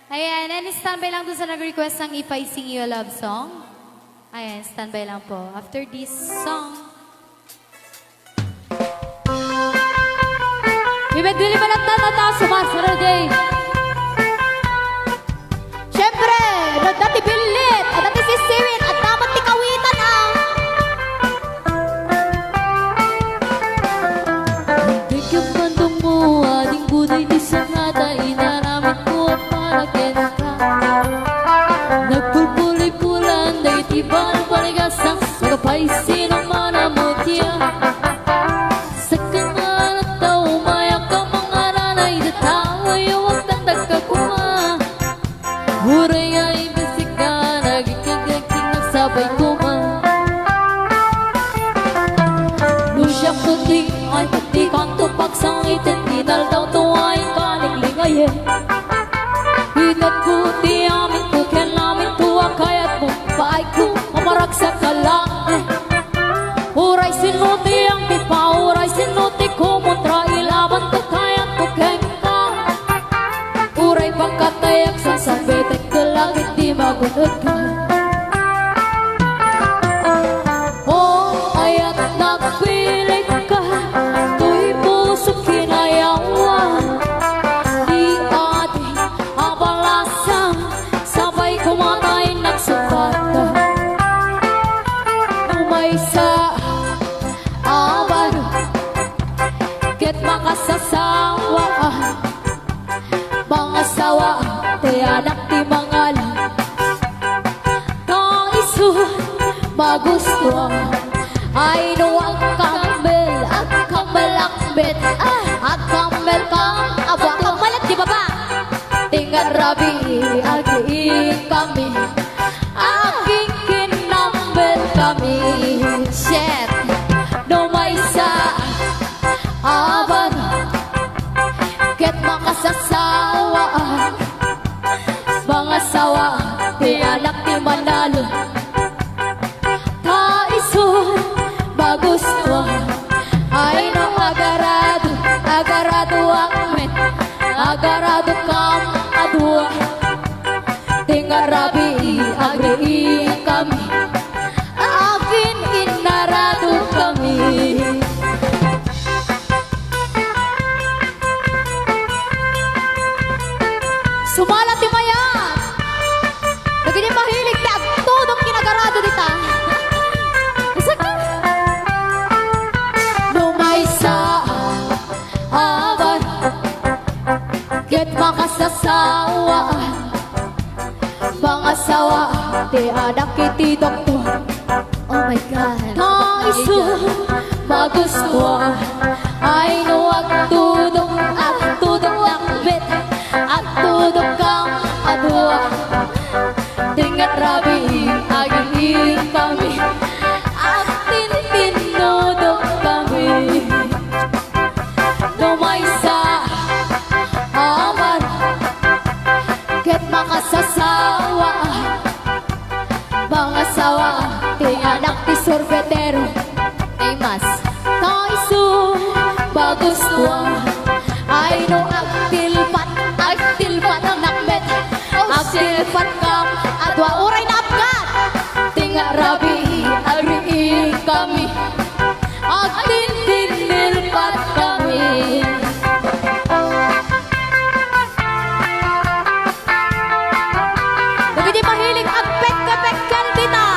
Ayan, and standby lang doon sa nag-request ng If I Sing You a Love Song. Ayan, standby lang po. After this song, Ibigdili ba ng tatata sumasunod eh? Siyempre, nagdati bilit, at dati sisiwin, at dapat tikawitan ang Bigyan bandong mo, ading buday di sanata, inaramit ko at palagyan ka. Nagpulpuli-pulan, day tibang paligasang, magapaisin ang manamutya. Sa kangalat daw, umayak ka mga nanay, dataway, huwag tandag kuma. Huray nga ibisik ka, nagikagaging nagsabay kuma. Nusyak tuti, ay pati kang tupak sang itin, inal daw tuwain ka, naglingayin. Hinat ko, di amin ko, ken namin tuwa, kaya't mo, paay ko, mamarag sa kalang. Uray sinuti ang pipa, uray sinuti ko, muntra ilaban ko, kaya't ko, ken ka. Uray pagkatayak sa sabitek ko, langit di magunod ka. Oh, ayat nagpilit ka, tuy puso kinayawan. Di ating ang balasang, sabay kumatay nagsukata. Umay sa abaro, ket makasasawa. Mga sawa, ti anak ti mangalan. Kaiso, magustuhan. Ay nuwag kambel, at kambel akbet. At kambel kang aba, kambalat di baba. Tingnan rabi, agiin kami. Aking kinambel kami. Shit, numay sa aban, ket makasasawa. Mga sawa, ti anak ti manalo. Kaiso, magustuhan. Ay no agarado, agarado akmet. Agarado kam adwa. Tingarabi, agriin kami. Akin inarado kami. sumala ti mayan. Naging mahilig na tudong kinagarado dita. Lumay sa aban, ket makasasawa. Pangasawa, ti anak iti doktor. Oh my God. Kaiso, magustuhan. Ay nuwag tudong at tudong lakbit. At tudong kang adwa. Tingat rabi, agiin kami. At tintinudong kami. Lumay sa aman, ket makasasawa. Mga sawa, ti anak ti sorbetero. Ay mas, kaiso, magustuhan. Ay no agtilpat ang nakmet. Agtilpat kang adwa, uray na apkat. Tinga rabi, agriin kami. Agtintinilpat kami. Naging mahilig ang pek-pek-kel dita.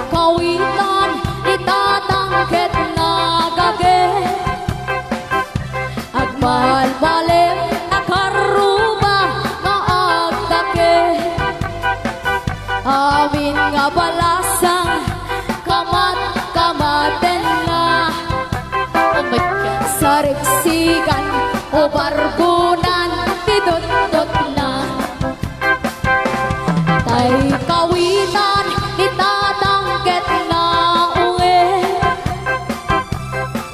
Kawitan, itatangket nga gage. Agmahal-malim na karuba nga agdake. Amin nga balasang kamat-kamaten na. Oh my God. Sariksikan o barbunan, tidot-dot na. Tay kawitan, itatangket na uwi.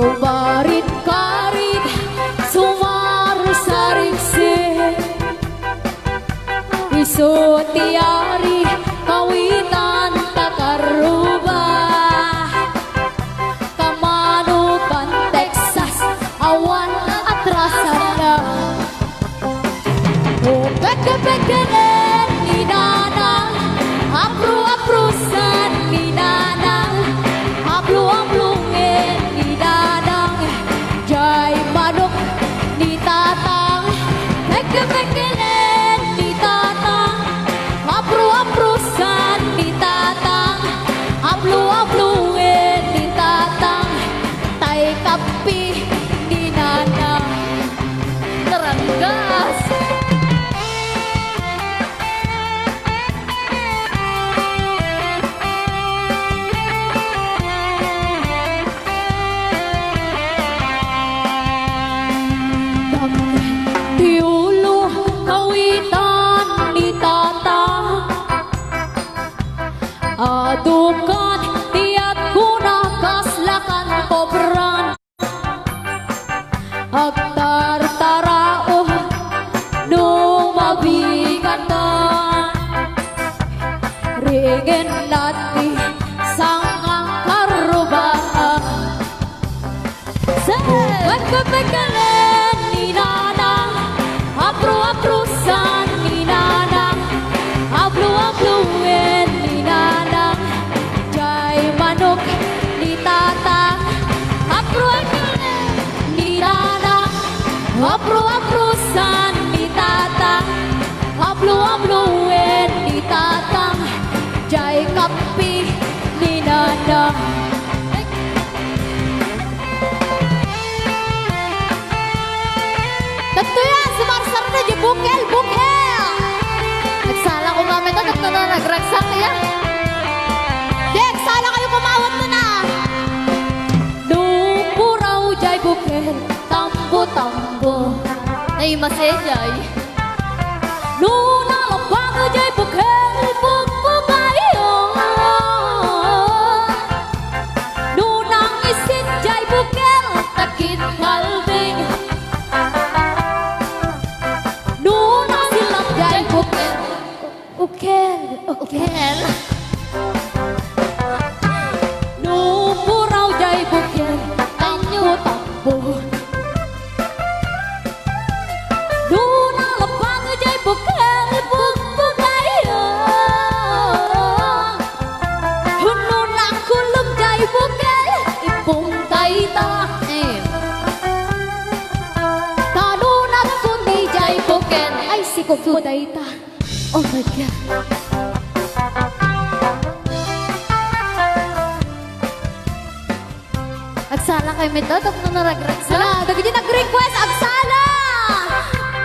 Kumarit-karit, sumarisariksik. Iso tiyari, kawitan takaruba. Kamano Pagkapagkalan ni Nanang, apru-aprusan ni Nanang, aplu-aplungin ni Nanang, jay manok ni Tatang. Pagkapagkalan ni Tatang, apru-aprusan ni Tatang, aplu-aplungin ni Tatang, tay kapi ni Nanang. Teranggas. Tiulo kawitan ni Tatang, adukan tiat kuna kaslakan pobran, agtar-tarao nung mabigatan, ringen nati sangang karubaan. Sa pagkapagalan ni Nanang, apru-aprusan ni Nanang, aplu-apluin ni Nanang, jay manok ni Tatang, apru-apluin ni Nanang, apru-aprusan ni Tatang, aplu-apluin ni Tatang, jay kapi ni Nanang. Tatlo yan, sumarsar na di bukel, bukel. Nagsala ko kami to, nagragsak yan. Dek, sala kayo kumawat na na. Nung puraw jay bukel, tambo-tambo. Naimasejay. Nung nalapang jay bukel, pagpagayo. Nung nangisit jay bukel, takit kalbing. Nung nasilap jay bukel, ukel, ukel. Nung puraw jay bukel, tambo-tambo. Nung nalapang jay bukel, pagpagayo. Nung nakulog jay bukel, ipuntay ta. Tanunat kundi jay bukel, ay sikukuday ta. Oh my God. Nagsala kayo may to, tapos na nagragsak. Sala, dagiti nag-request, agsala.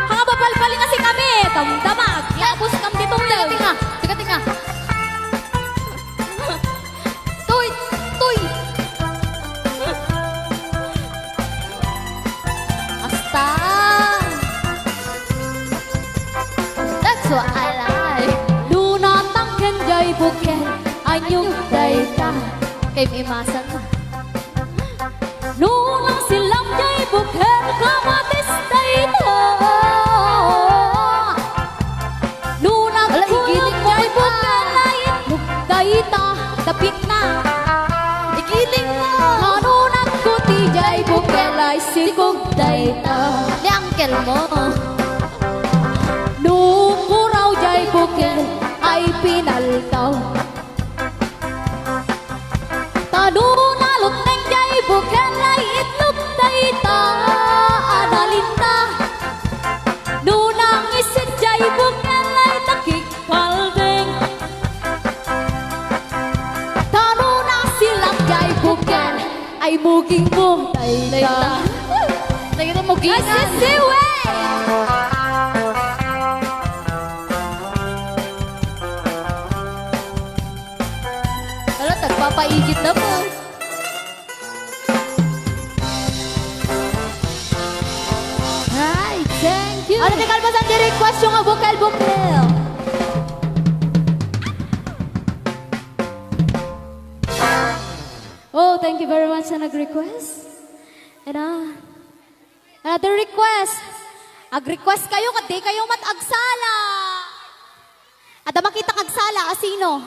Hanga babal-bali nga si kami. Damdamag, labos kam dito Teka, yun. tinga. Teka, tinga. Tuy! Tuy! Asta! That's what I like. Nung natangken jay bukel, anyong dayta. Kay Mimasan na. Nung nasilam jay bukel, kamatis dayta. Nung nagkulog jay bukel, ay itlog dayta. Dapit na. Igiling mo! Ano nagkuti jay bukel, ay sikog dayta. Ni uncle mo. Nung puraw jay bukel, ay pinaltaw. Tanunalot ng jay bukel, ay itlog dayta. Analinta. Nung nangisit jay bukel, ay takik kalbeng. Tanuna silang jay bukel, ay muging mo dayta. Nakita mo ginan. Asisiwe! Wala, tagpapaigit na po. Hi, thank you. Ano di kalbasan di request yung bukel-bukel. Oh, thank you very much sa nag-request. And Another request. Ag-request kayo, kadi kayo mat-agsala. Ada makita agsala, asino?